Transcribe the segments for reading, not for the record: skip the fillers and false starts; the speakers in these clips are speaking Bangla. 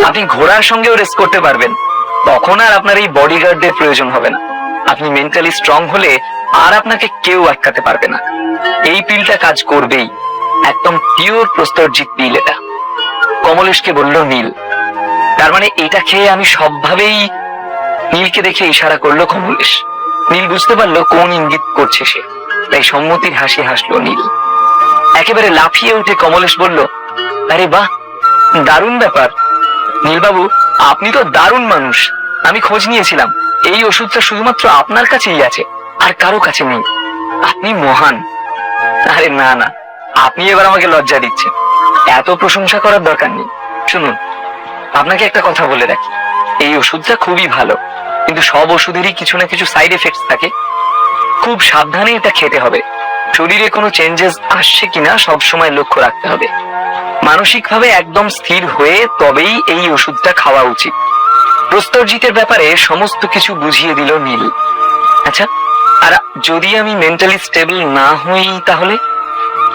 আপনি ঘোড়ার সঙ্গেও রেস করতে পারবেন, তখন আর আপনার এই বডিগার্ডদের প্রয়োজন হবে না। আপনি মেন্টালি স্ট্রং হলে আর আপনাকে কেউ আটকাতে পারবে না। এই পিলটা কাজ করবেই, একদম পিওর প্রস্তরজিৎ পিল এটা। কমলেশকে বলল নীল। তার মানে এটা খেয়ে আমি সবভাবেই। নীলকে দেখে ইশারা করলো কমলেশ। নীল বুঝতে পারলো কোন ইঙ্গিত করছে সে, তাই সম্মতির হাসি হাসলো নীল। একেবারে লাফিয়ে উঠে কমলেশ বলল, আরে বাহ, দারুণ ব্যাপার নীলবাবু, আপনি তো দারুণ মানুষ। আমি খোঁজ নিয়েছিলাম, এই ওষুধটা শুধুমাত্র আপনার কাছেই আছে, আর কারো কাছে নেই। আপনি মহান। আরে না না, আপনি এবার আমাকে লজ্জা দিচ্ছেন, এত প্রশংসা করার দরকার নেই। শুনুন, আপনাকে একটা কথা বলে রাখি, এই ওষুধটা খুবই ভালো, কিন্তু সব ওষুধেরই কিছু না কিছু সাইড এফেক্টস থাকে। খুব সাবধানে এটা খেতে হবে। শরীরে কোনো চেঞ্জেস আসছে কিনা সব সময় লক্ষ্য রাখতে হবে। মানসিকভাবে একদম স্থির হয়ে তবেই এই ওষুধটা খাওয়া উচিত। প্রস্তরজিতের ব্যাপারে সমস্ত কিছু বুঝিয়ে দিল নীল। আচ্ছা, আর যদি আমি মেন্টালি স্টেবল না হই তাহলে?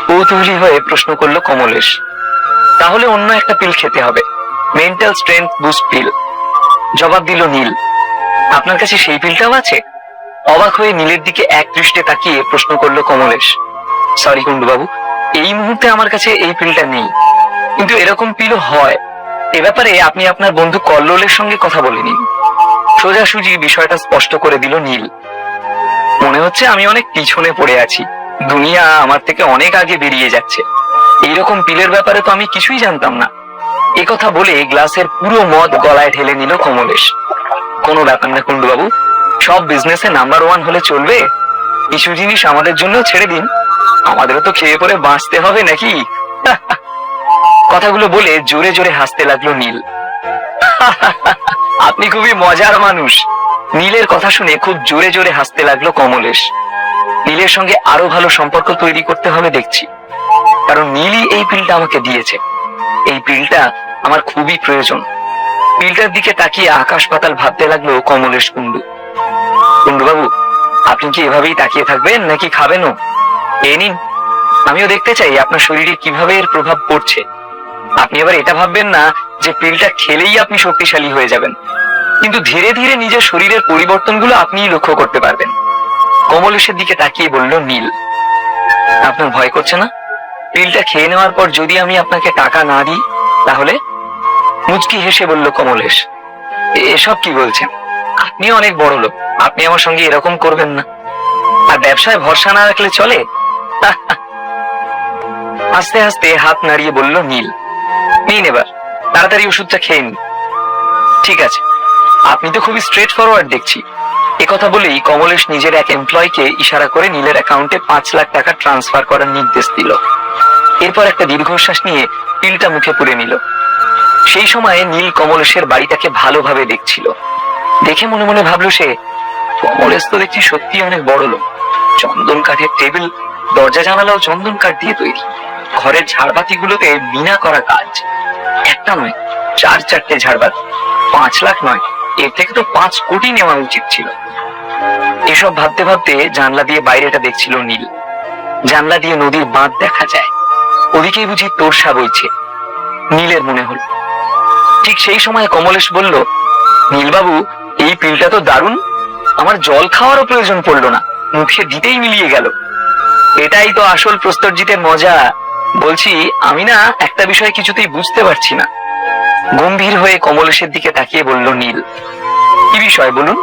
কৌতূহলী হয়ে প্রশ্ন করলো কমলেশ। তাহলে অন্য একটা পিল খেতে হবে, মেন্টাল স্ট্রেংথ বুস্ট পিল, জবাব দিল নীল। আপনার কাছে সেই পিলটাও আছে? অবাক হয়ে নীলের দিকে এক দৃষ্টে তাকিয়ে প্রশ্ন করলো কমলেশ। সরি কুণ্ডুবাবু, এই মুহূর্তে আমার কাছে এই পিলটা নেই, কিন্তু এরকম পিলও হয়। এ ব্যাপারে আপনি আপনার বন্ধু কল্লোলের সঙ্গে কথা বলে নিন। সোজাসুজি বিষয়টা স্পষ্ট করে দিল নীল। মনে হচ্ছে আমি অনেক পিছনে পড়ে আছি, দুনিয়া আমার থেকে অনেক আগে বেরিয়ে যাচ্ছে। এইরকম পিলের ব্যাপারে তো আমি কিছুই জানতাম না। এ কথা বলে গ্লাসের পুরো মদ গলায় ঢেলে নিল কমলেশ। কোনো ব্যাপার না কুণ্ডুবাবু, সব বিজনেসে নাম্বার ওয়ান হলে চলবে? কিছু জিনিস আমাদের জন্য ছেড়ে দিন, আমাদেরও তো খেয়ে পরে বাঁচতে হবে নাকি? কথাগুলো বলে জোরে জোরে হাসতে লাগলো নীল। আপনি খুবই মজার মানুষ। নীলের কথা শুনে খুব জোরে জোরে হাসতে লাগলো কমলেশ। নীলের সঙ্গে আরো ভালো সম্পর্ক তৈরি করতে হবে দেখছি, কারণ নীলই এই পিলটা আমাকে দিয়েছে। এই পিলটা আমার খুবই প্রয়োজন। পিলটার দিকে তাকিয়ে আকাশ পাতাল ভাবতে লাগলো কমলেশ কুণ্ডু। কুণ্ডুবাবু, আপনি কি এভাবেই তাকিয়ে থাকবেন নাকি খাবেনও? এ নিন, আমিও দেখতে চাই আপনার শরীরে কিভাবে এর প্রভাব পড়ছে। আপনি এবার এটা ভাববেন না যে পিলটা খেলেই আপনি শক্তিশালী হয়ে যাবেন, কিন্তু ধীরে ধীরে নিজের শরীরের পরিবর্তনগুলো আপনিই লক্ষ্য করতে পারবেন। কমলেশের দিকে তাকিয়ে বলল নীল। আপনার ভয় করছে না? পিলটা খেয়ে নেওয়ার পর যদি আমি আপনাকে টাকা না দিই তাহলে? মুচকি হেসে বলল কমলেশ। এসব কি বলছেন? আপনি অনেক বড় লোক, আপনি আমার সঙ্গে এরকম করবেন না। আর ব্যবসায় ভরসা না রাখলে চলে? আস্তে আস্তে হাত নাড়িয়ে বলল নীল। নিন এবার, তাড়াতাড়ি ওষুধটা খেয়ে নিন। ঠিক আছে, আপনি তো খুবই স্ট্রেট ফরওয়ার্ড দেখছি। একথা বলেই কমলেশ নিজের এক এমপ্লয়কে ইশারা করে নীলের অ্যাকাউন্টে 5 লাখ টাকা ট্রান্সফার করার নির্দেশ দিল। এরপর একটা দীর্ঘশ্বাস নিয়ে পিলটা মুখে পুরে নিল। সেই সময়ে নীল কমলেশের বাড়িটাকে ভালোভাবে দেখছিল। দেখে মনে মনে ভাবলো সে, কমলেশ তো দেখছি সত্যি অনেক বড় লোক। চন্দন কাঠের টেবিল, দরজা জানালাও চন্দন কাঠ দিয়ে তৈরি। ঘরের ঝাড়বাতি গুলোতে বিনা করা কাজ। একটা নয়, 4-4টে ঝাড়বাতি। 5 লাখ নয়, এর থেকে তো 5 কোটি নেওয়া উচিত ছিল। এসব ভাবতে ভাবতে জানলা দিয়ে বাইরেটা দেখছিল নীল। জানলা দিয়ে নদীর বাঁধ দেখা যায়, ওদিকেই বুঝি তোরসা বইছে। নীলের মনে হল। ঠিক সেই সময় কমলেশ বলল, নীলবাবু, এই পিলটা তো দারুণ, আমার জল খাওয়ারও প্রয়োজন পড়লো না, মুখে দিতেই মিলিয়ে গেল। এটাই তো আসল প্রস্তরজিতের মজা। বলছি, আমি না একটা বিষয় কিছুতেই বুঝতে পারছি না। গম্ভীর হয়ে কমলেশের দিকে তাকিয়ে বলল নীল। কি বিষয় বলুন?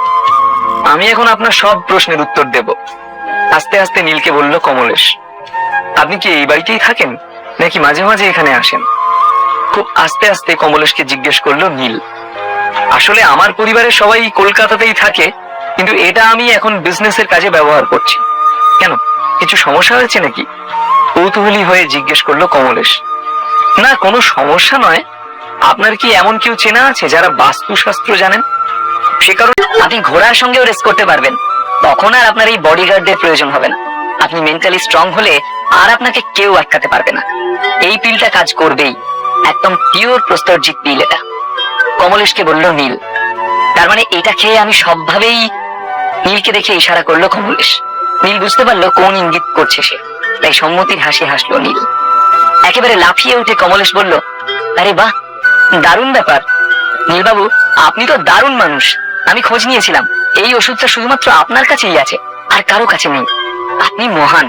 আমি এখন আপনার সব প্রশ্নের উত্তর দেব। আস্তে আস্তে নীলকে বলল কমলেশ। আপনি কি এই বাড়িতেই থাকেন নাকি মাঝে মাঝে এখানে আসেন? খুব আস্তে আস্তে কমলেশকে জিজ্ঞেস করলো নীল। আসলে আমার পরিবারের সবাই কলকাতাতেই থাকে, কিন্তু এটা আমি এখন বিজনেসের কাজে ব্যবহার করছি। কেন, কিছু সমস্যা হয়েছে নাকি? কৌতূহলী হয়ে জিজ্ঞেস করলো কমলেশ। না, কোনো সমস্যা নয়। আপনার কি এমন কেউ চেনা আছে যারা বাস্তুশাস্ত্র জানেন? সে কারণে আপনি ঘোড়ার সঙ্গেও রেস করতে পারবেন, তখন আর আপনার এই বডিগার্ডদের প্রয়োজন হবে না। আপনি মেন্টালি স্ট্রং হলে আর আপনাকে কেউ আটকাতে পারবে না। এই পিলটা কাজ করবেই, একদম পিওর প্রস্তরজিৎ পিল এটা। কমলেশকে বলল নীল। তার মানে এটা খেয়ে আমি সবভাবেই। নীলকে দেখে ইশারা করলো কমলেশ। নীল বুঝতে পারলো কোন ইঙ্গিত করছে সে, তাই সম্মতির হাসি হাসলো নীল। একেবারে লাফিয়ে উঠে কমলেশ বলল, আরে বাহ, দারুণ ব্যাপার নীলবাবু, আপনি তো দারুণ মানুষ। আমি খোঁজ নিয়েছিলাম, এই ওষুধটা শুধুমাত্র আপনার কাছেই আছে, আর কারো কাছে নেই। আপনি মহান।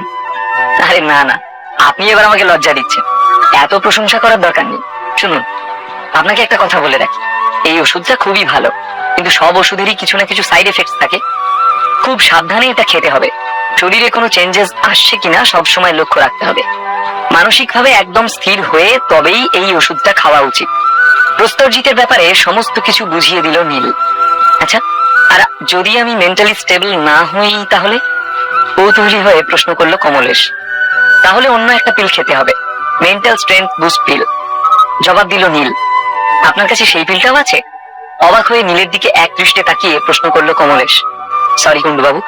আরে না না, আপনি এবার আমাকে লজ্জা দিচ্ছেন। এত প্রশংসা করার দরকার নেই। শুনুন, আপনাকে একটা কথা বলে রাখি, এই ওষুধটা খুবই ভালো, কিন্তু সব ওষুধেরই কিছু না কিছু সাইড এফেক্টস থাকে। খুব সাবধানে এটা খেতে হবে। শরীরে কোনো চেঞ্জেস আসছে কিনা সব সময় লক্ষ্য রাখতে হবে। মানসিকভাবে একদম স্থির হয়ে তবেই এই ওষুধটা খাওয়া উচিত। প্রস্তরজিতের ব্যাপারে সমস্ত কিছু বুঝিয়ে দিল নীল। আচ্ছা, আর যদি আমি মেন্টালি স্টেবল না হই তাহলে? কৌতূহলী হয়ে প্রশ্ন করলো কমলেশ। তাহলে অন্য একটা পিল খেতে হবে, মেন্টাল স্ট্রেংথ বুস্ট পিল। জবাব দিল নীল। আপনার কাছে সেই পিলটাও আছে? অবাক হয়ে নীলের দিকে এক দৃষ্টে তাকিয়ে প্রশ্ন করলো কমলেশ। সরি কুন্ডুবাবু,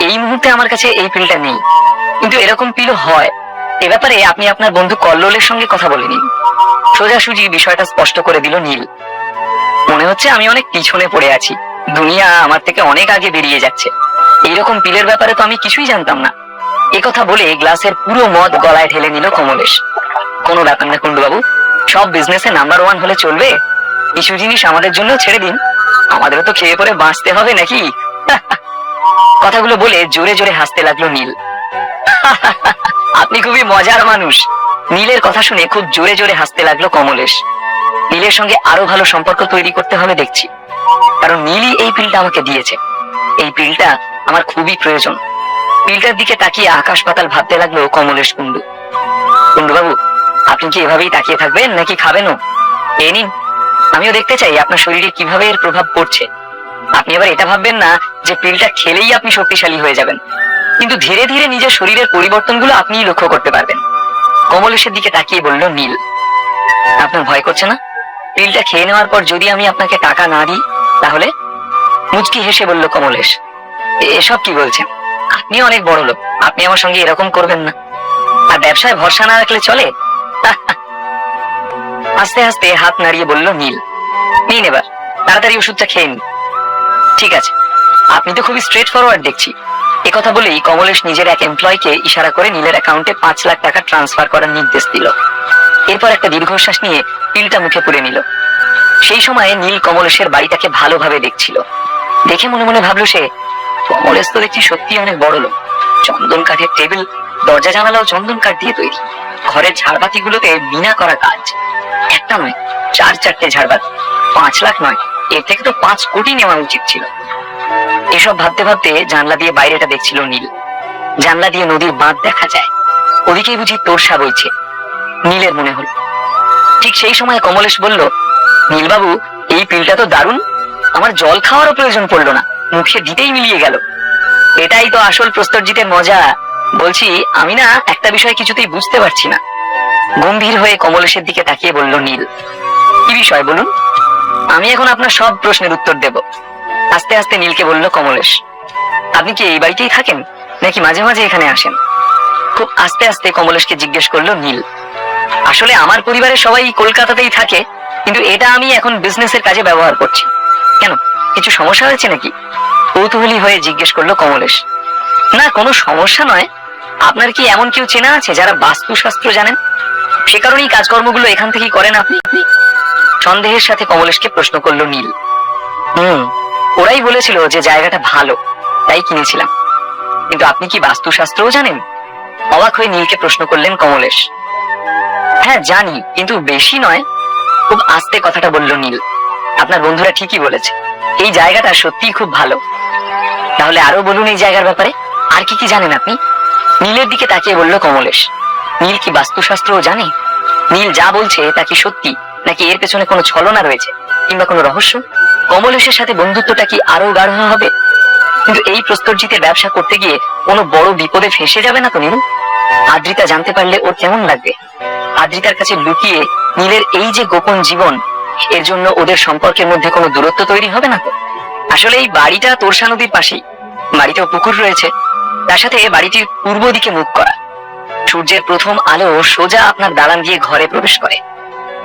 এই মুহূর্তে আমার কাছে এই পিলটা নেই, কিন্তু এরকম পিলও হয়। এ ব্যাপারে আপনি আপনার বন্ধু কল্লোলের সঙ্গে কথা বলে নিন। সোজাসুজি বিষয়টা স্পষ্ট করে দিল নীল। মনে হচ্ছে আমি অনেক পিছনে পড়ে আছি, দুনিয়া আমার থেকে অনেক আগে বেরিয়ে যাচ্ছে। এইরকম পিলের ব্যাপারে তো আমি কিছুই জানতাম না। একথা বলে গ্লাসের পুরো মদ গলায় ঢেলে নিল কমলেশ। কোনো ব্যাপার না কুন্ডুবাবু, সব বিজনেসে নাম্বার ওয়ান হলে চলবে? কিছু জিনিস আমাদের জন্য ছেড়ে দিন, আমাদেরও তো খেয়ে পরে বাঁচতে হবে নাকি? কথাগুলো বলে জোরে জোরে হাসতে লাগলো নীল। আপনি খুবই মজার মানুষ। নীলের কথা শুনে খুব জোরে জোরে হাসতে লাগলো কমলেশ। নীলের সঙ্গে আরো ভালো সম্পর্ক তৈরি করতে হবে দেখছি, কারণ নীলই এই পিলটা আমাকে দিয়েছে। এই পিলটা আমার খুবই প্রয়োজন। পিলটার দিকে তাকিয়ে আকাশ পাতাল ভাবতে লাগলো কমলেশ কুন্ডু। কুন্ডুবাবু, আপনি কি এভাবেই তাকিয়ে থাকবেন নাকি খাবেনও? এ নিন, আমিও দেখতে চাই আপনার শরীরে কিভাবে এর প্রভাব পড়ছে। আপনি এবার এটা ভাববেন না যে পিলটা খেলেই আপনি শক্তিশালী হয়ে যাবেন, কিন্তু ধীরে ধীরে নিজের শরীরের পরিবর্তনগুলো আপনিই লক্ষ্য করতে পারবেন। কমলেশের দিকে তাকিয়ে বলল নীল। আপনার ভয় করছে না? পিলটা খেয়ে নেওয়ার পর যদি আমি আপনাকে টাকা না দিই তাহলে? মুচকি হেসে বলল কমলেশ। এসব কি বলছেন? আপনি অনেক বড় লোক, আপনি আমার সঙ্গে এরকম করবেন না। আর ব্যবসায় ভরসা না রাখলে চলে? আস্তে আস্তে হাত নাড়িয়ে বলল নীল। নিন এবার, তাড়াতাড়ি ওষুধটা খেয়ে নিন। ঠিক আছে, আপনি তো খুবই স্ট্রেট ফরওয়ার্ড দেখছি। একথা বলেই কমলেশ নিজের এক এমপ্লয়কে ইশারা করে নীলের অ্যাকাউন্টে 5 লাখ টাকা ট্রান্সফার করার নির্দেশ দিল। এরপর একটা দীর্ঘশ্বাস নিয়ে পিলটা মুখে পুরে নিল। সেই সময়ে নীল কমলেশের বাড়িটাকে ভালোভাবে দেখছিল। দেখে মনে মনে ভাবলো সে, কমলেশ তো দেখছি সত্যি অনেক বড় লোক। চন্দন কাঠের টেবিল, দরজা জানালাও চন্দন কাঠ দিয়ে তৈরি। ঘরের ঝাড়বাতি গুলোতে বিনা করা কাজ। একটা নয়, 4-4টে ঝাড়বাতি। 5 লাখ নয়, এর থেকে তো 5 কোটি নেওয়া উচিত ছিল। এসব ভাবতে ভাবতে জানলা দিয়ে বাইরেটা দেখছিল নীল। জানলা দিয়ে নদীর বাঁধ দেখা যায়, ওদিকেই বুঝি তোরসা বইছে। নীলের মনে হল। ঠিক সেই সময় কমলেশ বলল, নীলবাবু, এই পিলটা তো দারুণ। আমার জল খাওয়ারও প্রয়োজন পড়লো না, মুখে দিতেই মিলিয়ে গেল। এটাই তো আসল প্রস্তরজিতের মজা। বলছি, আমি না একটা বিষয় কিছুতেই বুঝতে পারছি না। গম্ভীর হয়ে কমলেশের দিকে তাকিয়ে বলল নীল। কি বিষয় বলুন? আমি এখন আপনার সব প্রশ্নের উত্তর দেব। আস্তে আস্তে নীলকে বলল কমলেশ। আপনি কি এই বাড়িতেই থাকেন নাকি মাঝে মাঝে এখানে আসেন? খুব আস্তে আস্তে কমলেশকে জিজ্ঞেস করলো নীল। আসলে আমার পরিবারের সবাই কলকাতাতেই থাকে, কিন্তু এটা আমি এখন বিজনেসের কাজে ব্যবহার করছি। কেন, কিছু সমস্যা হয়েছে নাকি? কৌতূহলী হয়ে জিজ্ঞেস করলো কমলেশ। না, কোনো সমস্যা নয়। আপনার কি এমন কেউ চেনা আছে যারা বাস্তুশাস্ত্র জানেন? সে কারণেই কাজকর্মগুলো এখান থেকেই করেন আপনি? সন্দেহের সাথে কমলেশকে প্রশ্ন করলো নীল। ওরাই বলেছিল যে জায়গাটা ভালো, তাই কিনেছিলাম। কিন্তু আপনি কি বাস্তুশাস্ত্রও জানেন? অবাক হয়ে নীলকে প্রশ্ন করলেন কমলেশ। হ্যাঁ জানি, কিন্তু বেশি নয়। খুব আস্তে কথাটা বলল নীল। আপনার বন্ধুরা ঠিকই বলেছে, এই জায়গাটা সত্যিই খুব ভালো। তাহলে আরো বলুন এই জায়গার ব্যাপারে, আর কি কি জানেন আপনি? নীলের দিকে তাকিয়ে বলল কমলেশ। নীল কি বাস্তুশাস্ত্রও জানে? নীল যা বলছে তা কি সত্যি, নাকি এর পেছনে কোনো ছলনা রয়েছে কিংবা কোনো রহস্য? কমলেশের সাথে বন্ধুত্বটা কি আরো গাঢ় হবে? কিন্তু এই প্রস্তরজিতের ব্যবসা করতে গিয়ে কোনো বড় বিপদে ফেসে যাবে না তো নীল? আদ্রিতা জানতে পারলে ওর কেমন লাগবে? আদ্রিতার কাছে লুকিয়ে নীলের এই যে গোপন জীবন, এর জন্য ওদের সম্পর্কের মধ্যে কোনো দূরত্ব তৈরি হবে না তো? আসলে এই বাড়িটা তোরসা নদীর পাশেই। বাড়িতেও পুকুর রয়েছে, তার সাথে বাড়িটির পূর্ব দিকে মুখ করা। সূর্যের প্রথম আলো সোজা আপনার দালান দিয়ে ঘরে প্রবেশ করে,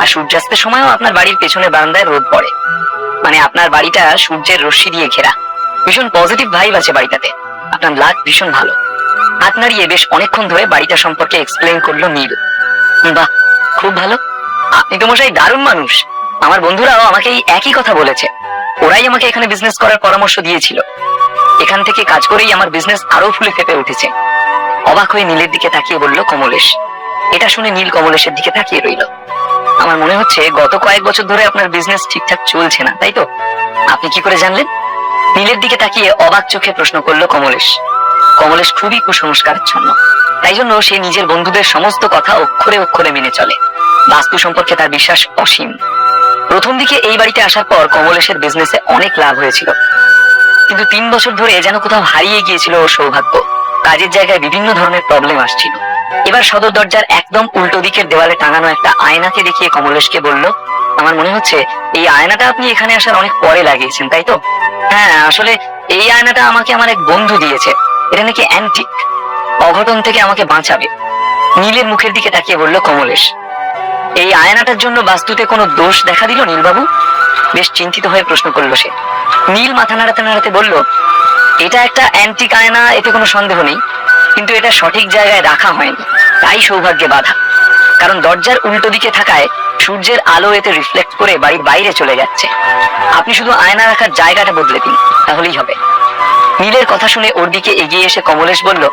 আর সূর্যাস্তের সময়ও আপনার বাড়ির পেছনে বারান্দায় রোদ পড়ে। মানে আপনার বাড়িটা সূর্যের রশ্মি দিয়ে ঘেরা। ভীষণ পজিটিভ ভাইব আছে বাড়িটাতে। আপনার লাক ভীষণ ভালো। হাত নাড়িয়ে বেশ অনেকক্ষণ ধরে বাড়িটা সম্পর্কে এক্সপ্লেইন করলো নীল। বাহ, খুব ভালো। আপনি তো মশাই দারুণ মানুষ। আমার বন্ধুরাও আমাকে এই একই কথা বলেছে। ওরাই আমাকে এখানে বিজনেস করার পরামর্শ দিয়েছিল। এখান থেকে কাজ করেই আমার বিজনেস আরো ফুলে ফেপে উঠেছে। অবাক হয়ে নীলের দিকে তাকিয়ে বলল কমলেশ। এটা শুনে নীল কমলেশের দিকে তাকিয়ে রইল। আমার মনে হচ্ছে গত কয়েক বছর ধরে আপনার বিজনেস ঠিকঠাক চলছে না, তাই তো? আপনি কি করে জানলেন? নীলের দিকে তাকিয়ে অবাক চোখে প্রশ্ন করলো কমলেশ। কমলেশ খুবই কুসংস্কারাচ্ছন্ন, তাই জন্য সে নিজের বন্ধুদের সমস্ত কথা অক্ষরে অক্ষরে মেনে চলে। বাস্তু সম্পর্কে তার বিশ্বাস অসীম। প্রথম দিকে এই বাড়িতে আসার পর কমলেশের বিজনেসে অনেক লাভ হয়েছিল, কিন্তু 3 বছর ধরে যেন কোথাও হারিয়ে গিয়েছিল ওর সৌভাগ্য। কাজের জায়গায় বিভিন্ন ধরনের প্রবলেম আসছিল। এবার সদর দরজার একদম উল্টো দিকের দেওয়ালে টাঙানো একটা আয়নাকে দেখিয়ে কমলেশকে বলল, আমার মনে হচ্ছে এই আয়নাটা আপনি এখানে আসার অনেক পরে লাগিয়েছেন, তাই তো? হ্যাঁ, আসলে এই আয়নাটা আমাকে আমার এক বন্ধু দিয়েছে। এটা নাকি অ্যান্টিক, অঘটন থেকে আমাকে বাঁচাবে। নীলের মুখের দিকে তাকিয়ে বলল কমলেশ। এই আয়নাটার জন্য বাস্তুতে কোনো দোষ দেখা দিল নীলবাবু? বেশ চিন্তিত হয়ে প্রশ্ন করলো সে। নীল মাথা নাড়াতে নাড়াতে বলল, এটা একটা অ্যান্টিক আয়না, এতে কোনো সন্দেহ নেই, কিন্তু এটা সঠিক জায়গায় রাখা হয়নি, তাই সৌভাগ্যে বাধা। কারণ দরজার উল্টো দিকে থাকায় সূর্যের আলো এতে রিফ্লেক্ট করে বাড়ির বাইরে চলে যাচ্ছে। আপনি শুধু আয়না রাখার জায়গাটা বদলে দিন, তাহলেই হবে। নীলের কথা শুনে ওর দিকে এগিয়ে এসে কমলেশ বলল,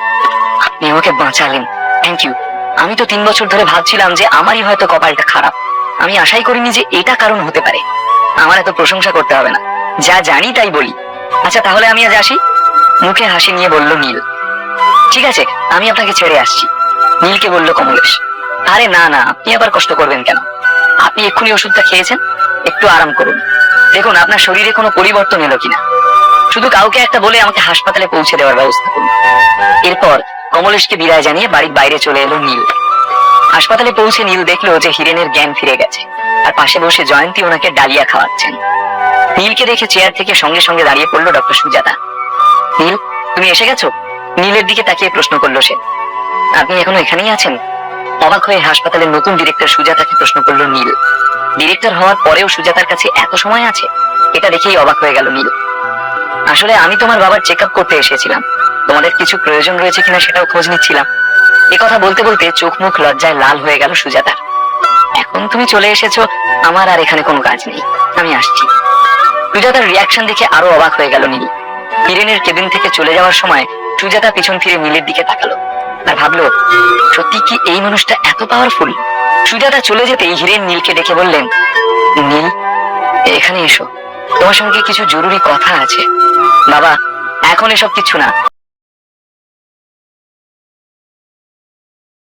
আপনি আমাকে বাঁচালেন, থ্যাংক ইউ। আমি তো 3 বছর ধরে ভাবছিলাম যে আমারই হয়তো কপালটা খারাপ। আমি আশাই করিনি যে এটা কারণ হতে পারে। আমার এত প্রশংসা করতে হবে না, যা জানি তাই বলি। আচ্ছা, তাহলে আমি আজ আসি? মুখে হাসি নিয়ে বলল নীল। ঠিক আছে, আমি আপনাকে ছেড়ে আসছি, নীলকে বলল কমলেশ। আরে না না, আপনি আবার কষ্ট করবেন কেন? আপনি এক্ষুনি ওষুধটা খেয়েছেন, একটু আরাম করুন। দেখুন আপনার শরীরে কোনো পরিবর্তন এলো কিনা। শুধু কাউকে একটা বলে আমাকে হাসপাতালে পৌঁছে দেওয়ার ব্যবস্থা করুন। এরপর কমলেশকে বিদায় জানিয়ে বাড়ির বাইরে চলে এলো নীল। হাসপাতালে পৌঁছে নীল দেখলো যে হিরেনের জ্ঞান ফিরে গেছে, আর পাশে বসে জয়ন্তী ওনাকে ডালিয়া খাওয়াচ্ছেন। নীলকে দেখে চেয়ার থেকে সঙ্গে সঙ্গে দাঁড়িয়ে পড়লো ডক্টর সুজাতা। নীল, তুমি এসে গেছো? নীলের দিকে তাকিয়ে প্রশ্ন করলো সে। আপনি এখনো এখানেই আছেন? অবাক হয়ে হাসপাতালের নতুন ডিরেক্টর সুজাতাকে প্রশ্ন করলো নীল। ডিরেক্টর হওয়ার পরেও সুজাতার কাছে এত সময় আছে, এটা দেখেই অবাক হয়ে গেল নীল। আসলে আমি তোমার বাবার চেক আপ করতে এসেছিলাম, তোমাদের কিছু প্রয়োজন রয়েছে কিনা সেটাও খোঁজ নিচ্ছিলাম। এ কথা বলতে বলতে চোখ মুখ লজ্জায় লাল হয়ে গেল সুজাতার। এখন তুমি চলে এসেছো, আমার আর এখানে কোনো কাজ নেই, আমি আসছি। সুজাতার রিয়াকশন দেখে আরো অবাক হয়ে গেল নীল। হিরেনের কেবিন থেকে চলে যাওয়ার সময় সুজাতা পিছন ফিরে নীলের দিকে তাকালো আর ভাবলো, সত্যি কি এই মানুষটা এত পাওয়ারফুল? সুজাতা চলে যেতেই হিরেন নীলকে ডেকে বললেন, নীল, এখানে এসো, তোমার সঙ্গে কিছু জরুরি কথা আছে। বাবা, এখন এসব কিছু না,